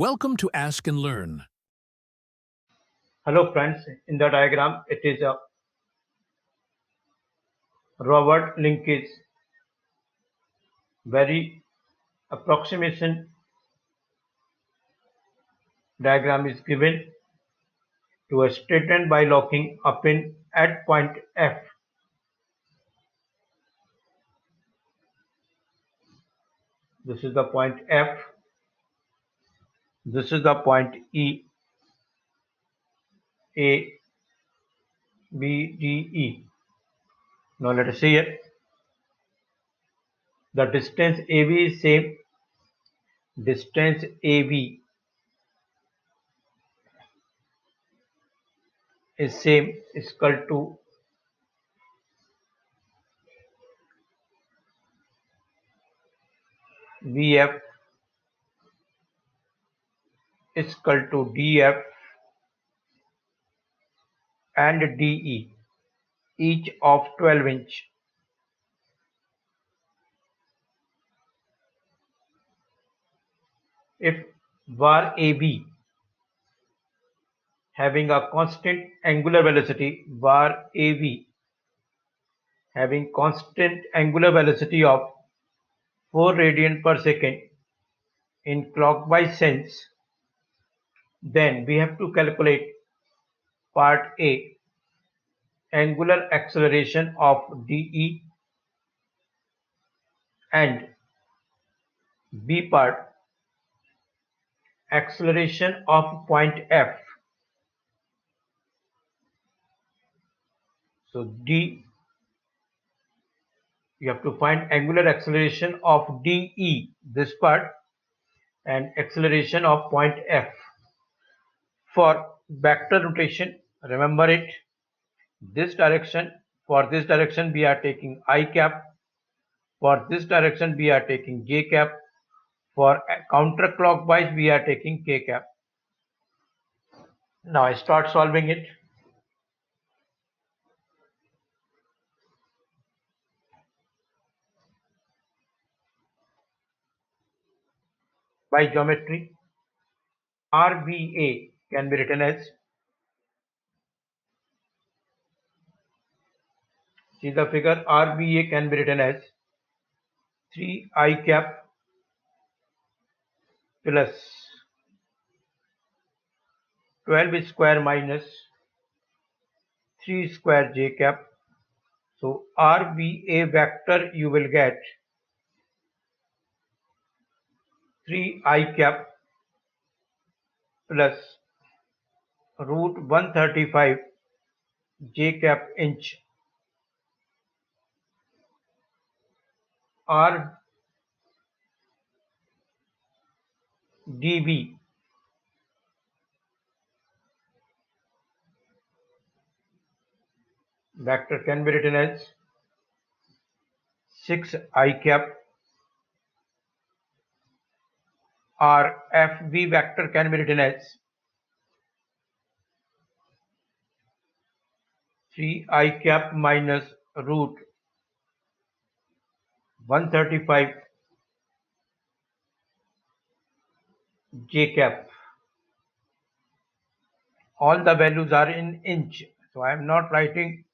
Welcome to Ask and Learn. Hello friends, in the diagram it is a Robert linkage very approximation diagram is given to a straighten by locking a pin at point F. This is the point F. This is the point E, A, B, D, E. Now let us see it. The distance AB is same. Distance AB is same is equal to VF is equal to DF and DE, each of 12 inch. If var AB having a constant angular velocity, var AB having constant angular velocity of 4 radian per second in clockwise sense, then we have to calculate part A, angular acceleration of DE, and B part, acceleration of point F. So D, you have to find angular acceleration of DE, this part, and acceleration of point F. For vector rotation, remember it, this direction, for this direction we are taking I cap, for this direction we are taking J cap, for counterclockwise we are taking K cap. Now I start solving it. By geometry, RVA can be written as, see the figure, RVA can be written as 3I cap plus 12 square minus 3 square J cap. So RVA vector you will get 3I cap plus root 135 J cap inch R dV vector can be written as 6I cap or FV vector can be written as 3I cap minus root 135 J cap. All the values are in inch, so I am not writing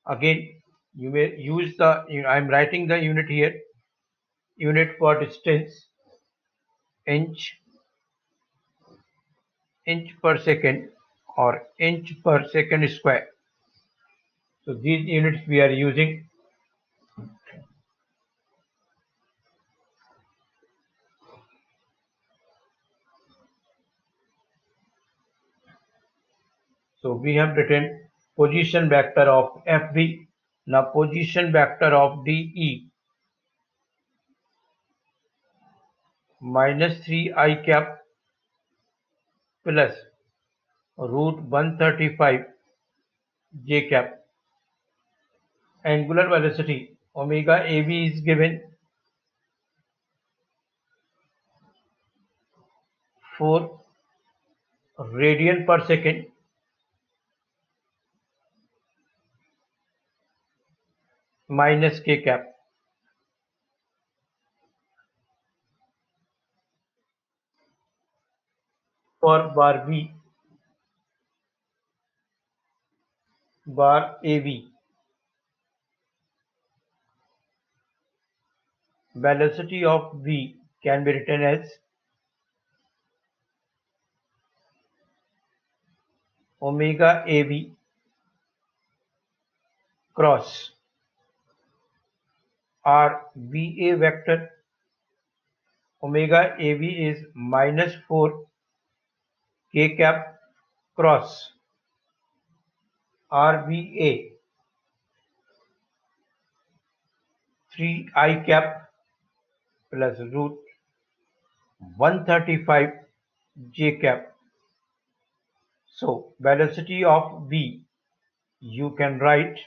again. You may use the, I am writing the unit here, unit for distance, inch, inch per second or inch per second square. So these units we are using. So we have written position vector of FV. Now position vector of DE minus 3I cap plus root 135 J cap. Angular velocity omega AB is given 4 radian per second minus K cap. for bar B, bar AB, velocity of V can be written as omega AB cross RVA vector. Omega AB is minus 4 k cap cross RVA 3 I cap plus root 135 j cap. So velocity of V you can write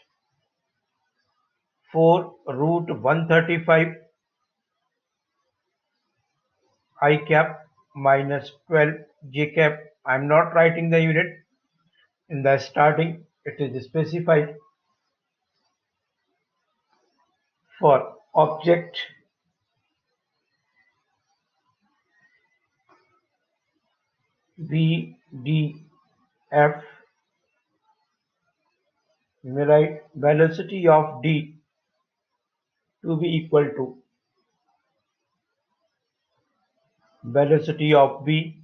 4 root 135 I cap minus 12 j cap. I am not writing the unit. In the starting it is specified for object VDF. You may write velocity of D to be equal to velocity of V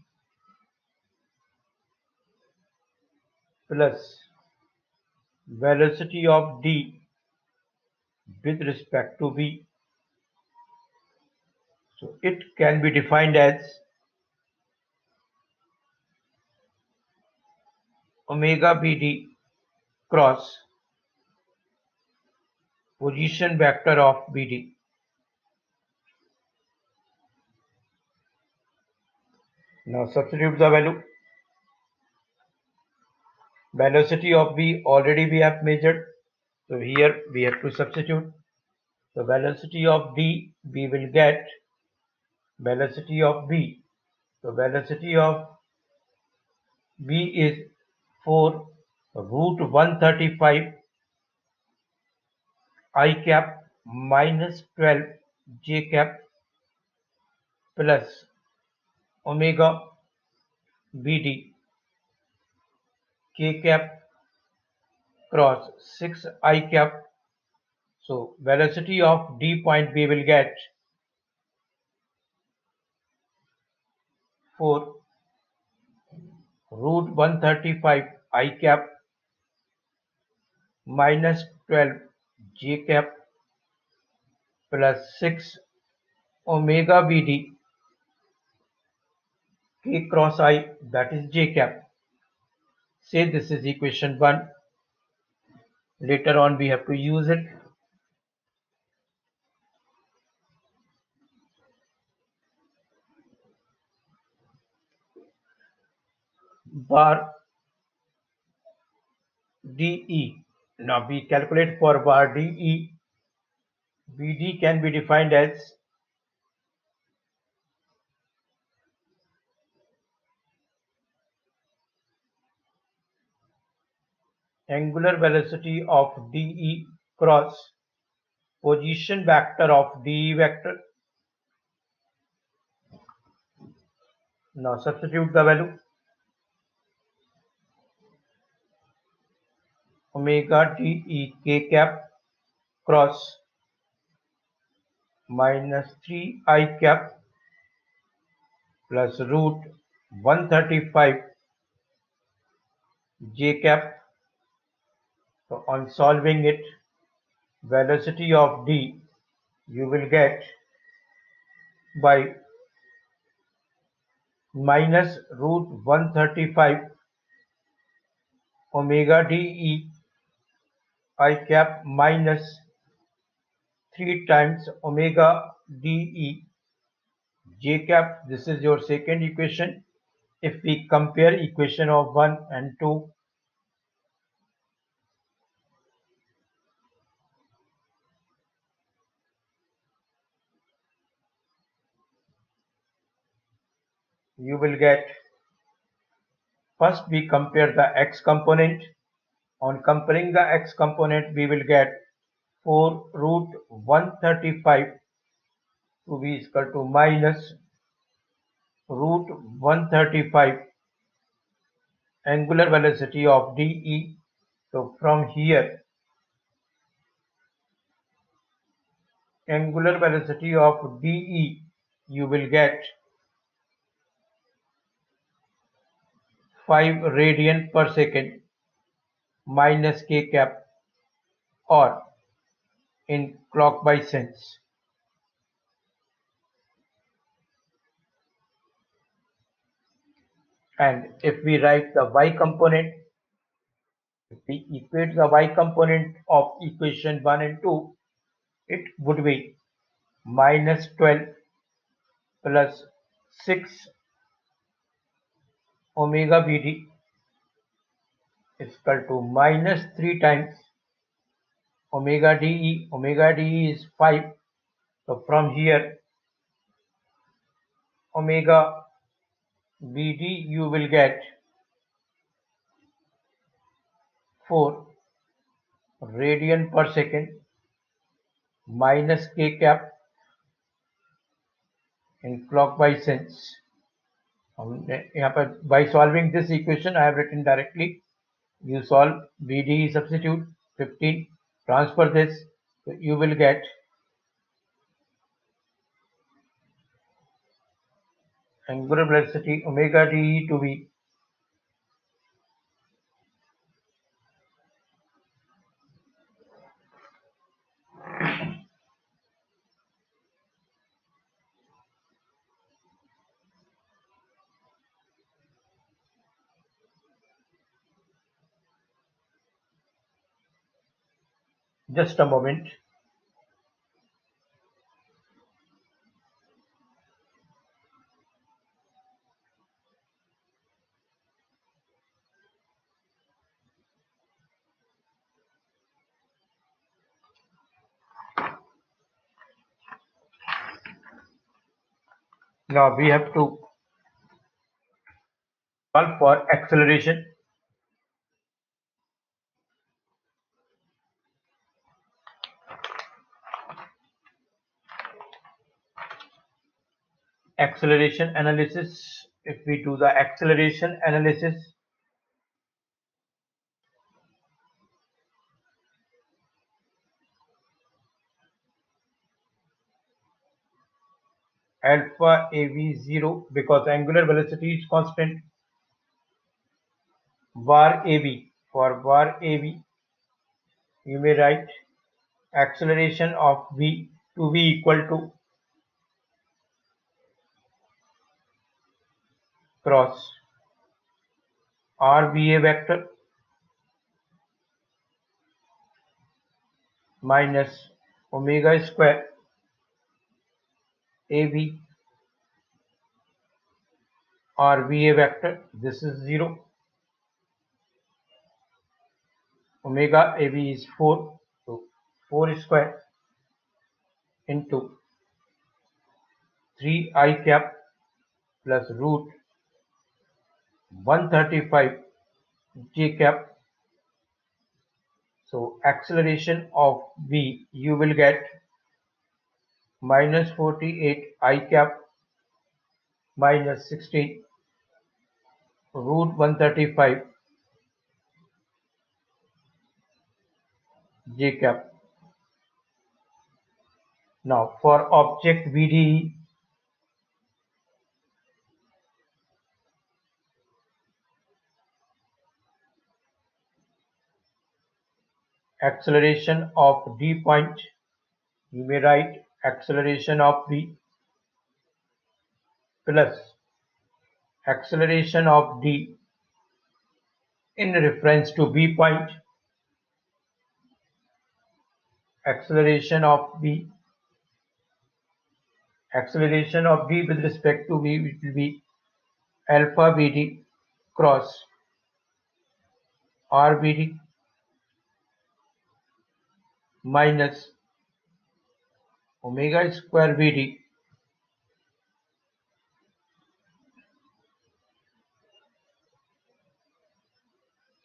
plus velocity of D with respect to V. So it can be defined as omega BD cross position vector of BD. Now substitute the value. Velocity of V already we have measured. So here we have to substitute. The velocity of D we will get velocity of V. So velocity of V is 4 root 135 I cap minus 12 j cap plus omega BD k cap cross 6 I cap. So velocity of D point we will get 4 root 135 I cap minus 12 j cap plus 6 omega BD k cross I, that is j cap. Say this is equation 1. Later on we have to use it. Bar DE. Now we calculate for bar DE. BD can be defined as angular velocity of DE cross position vector of DE vector. Now substitute the value. Omega DE k cap cross minus 3 I cap plus root 135 j cap. So on solving it, velocity of D you will get by minus root 135 omega DE I cap minus 3 times omega DE j cap. This is your second equation. If we compare equation of 1 and 2, you will get, first we compare the x component. On comparing the x component, we will get 4 root 135 to be equal to minus root 135 angular velocity of dE. So from here, angular velocity of dE, you will get 5 radian per second minus k cap, or in clockwise sense. And if we write the y component, if we equate the y component of equation 1 and 2, it would be minus 12 plus 6 omega Vd is equal to minus 3 times omega dE. Omega dE is 5. So from here, omega Vd you will get 4 radian per second minus k cap in clockwise sense. यहाँ पर by solving this equation I have written directly. You solve Vd substitute 15, transfer this, so you will get angular velocity omega dE to be just a moment. Now we have to solve for acceleration. Acceleration analysis. If we do the acceleration analysis, alpha av 0, because angular velocity is constant, var av, for var av you may write acceleration of v to be equal to cross rva vector minus omega square av rva vector. This is 0. Omega av is 4, so 4 square into 3 I cap plus root 135 j cap. So acceleration of v you will get minus 48 I cap minus 16 root 135 j cap. Now for object VDE, acceleration of D point, you may write acceleration of V plus acceleration of D in reference to B point, acceleration of V, acceleration of D with respect to V, it will be alpha Vd cross Rvd minus omega square Vd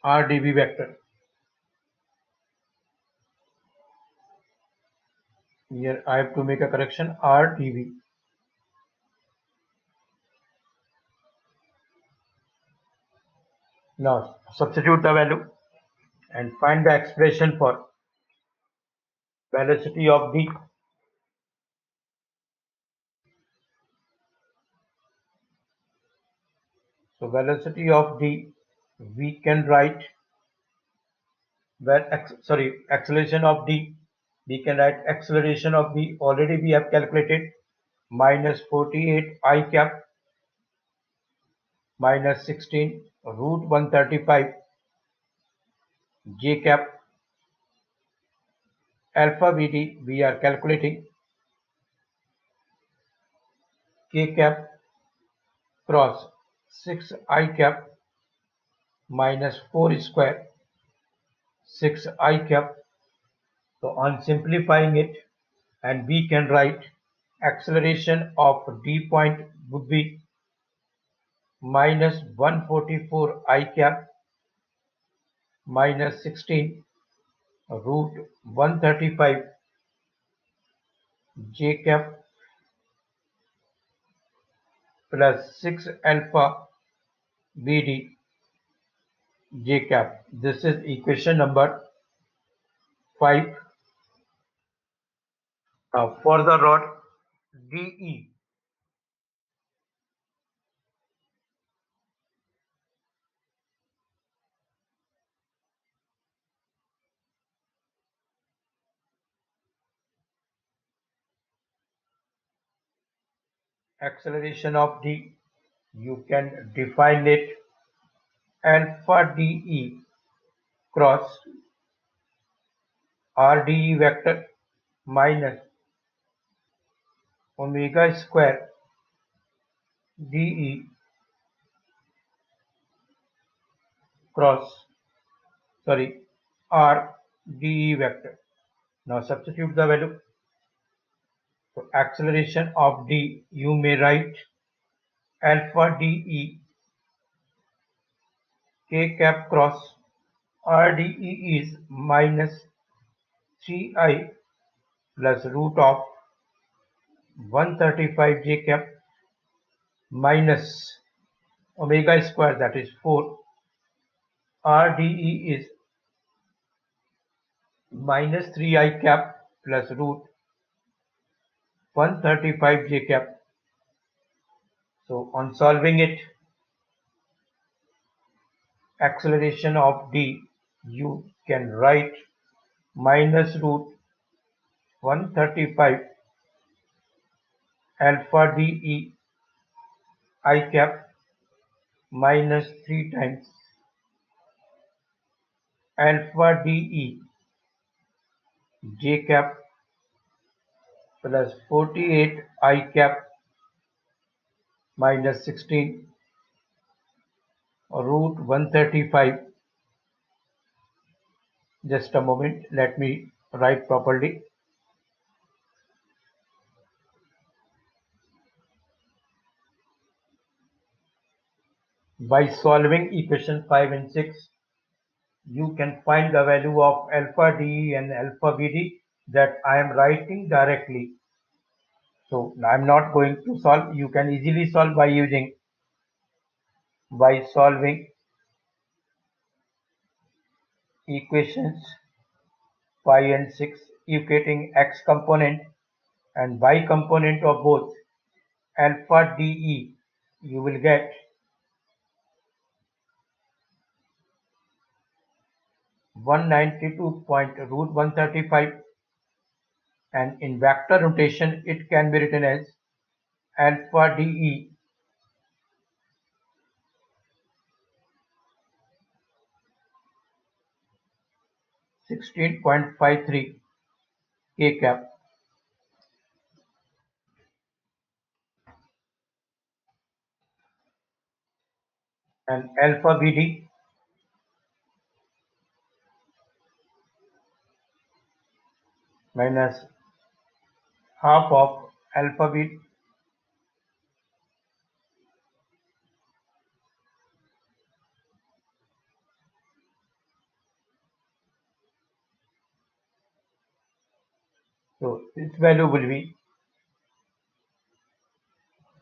Rdv vector. Here I have to make a correction, Rdv. Now substitute the value and find the expression for velocity of D. So velocity of D, we can write acceleration of D. We can write acceleration of D. Already we have calculated minus 48 I cap minus 16 root 135 J cap alpha VD. We are calculating K cap cross 6 I cap minus 4 square 6 I cap. So on simplifying it, and we can write acceleration of D point would be minus 144 I cap minus 16 root 135 J cap plus 6 alpha BD J cap. This is equation number 5. Now for the rod DE, acceleration of D, you can define it alpha DE cross RDE vector minus omega square DE cross RDE vector. Now substitute the value. So acceleration of D, you may write alpha DE K cap cross RDE is minus 3I plus root of 135 J cap minus omega square, that is 4. RDE is minus 3I cap plus root 135 J cap. So on solving it, acceleration of D, you can write minus root 135 alpha DE I cap minus 3 times alpha DE J cap plus 48 I cap minus 16 root 135. Just a moment, let me write properly. By solving equation 5 and 6, you can find the value of alpha DE and alpha BD that I am writing directly. So I'm not going to solve. You can easily solve by solving equations 5 and 6, equating x component and y component of both alpha DE. You will get 192 point root 135, and in vector notation it can be written as alpha DE 16.53 K cap and alpha BD minus half of alpha BD. So its value will be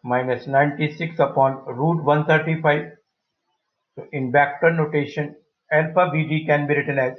minus 96 upon root 135 So in vector notation, alpha BD can be written as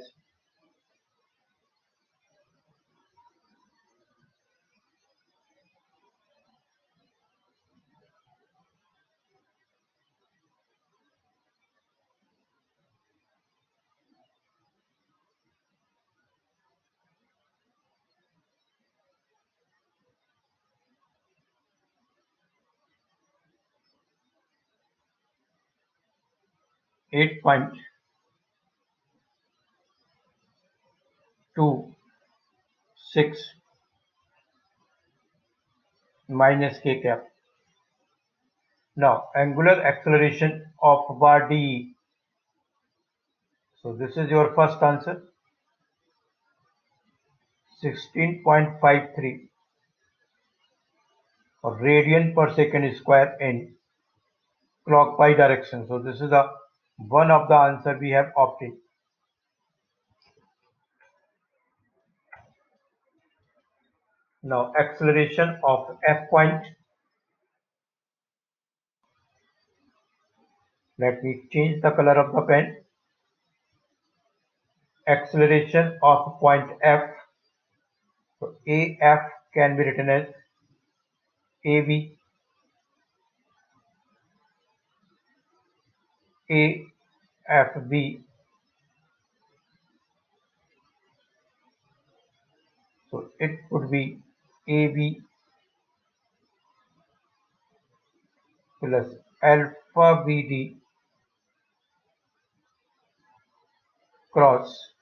8.2 6 minus k cap. Now angular acceleration of bar DE. So this is your first answer, 16.53 radian per second square in clockwise direction. So this is the one of the answer we have opted. Now acceleration of F point. Let me change the color of the pen. Acceleration of point F. So AF can be written as AV, AFB. So it would be AB plus alpha BD cross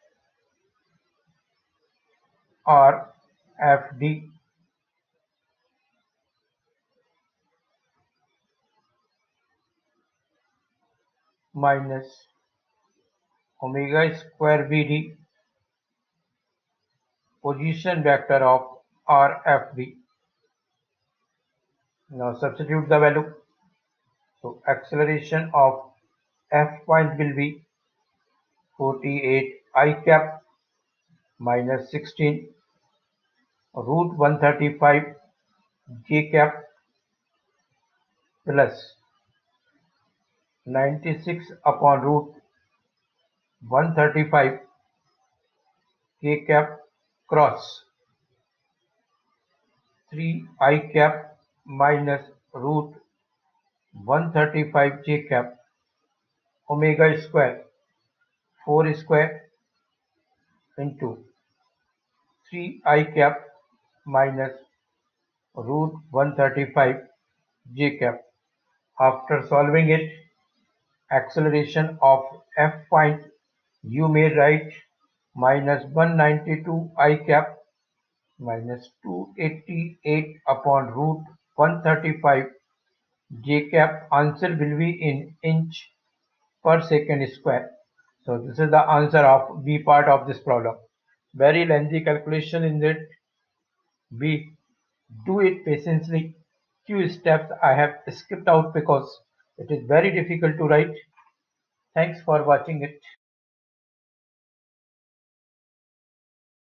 RFD minus omega square BD position vector of RFD. Now substitute the value. So acceleration of F point will be 48 I cap minus 16 root 135 J cap plus 96 upon root 135 K cap cross 3 I cap minus root 135 J cap omega square 4 square into 3 I cap minus root 135 J cap. After solving it, acceleration of F point you may write minus 192 I cap minus 288 upon root 135 J cap. Answer will be in inch per second square. So this is the answer of B part of this problem. Very lengthy calculation in it. B. Do it patiently. Few steps I have skipped out because it is very difficult to write. Thanks for watching it.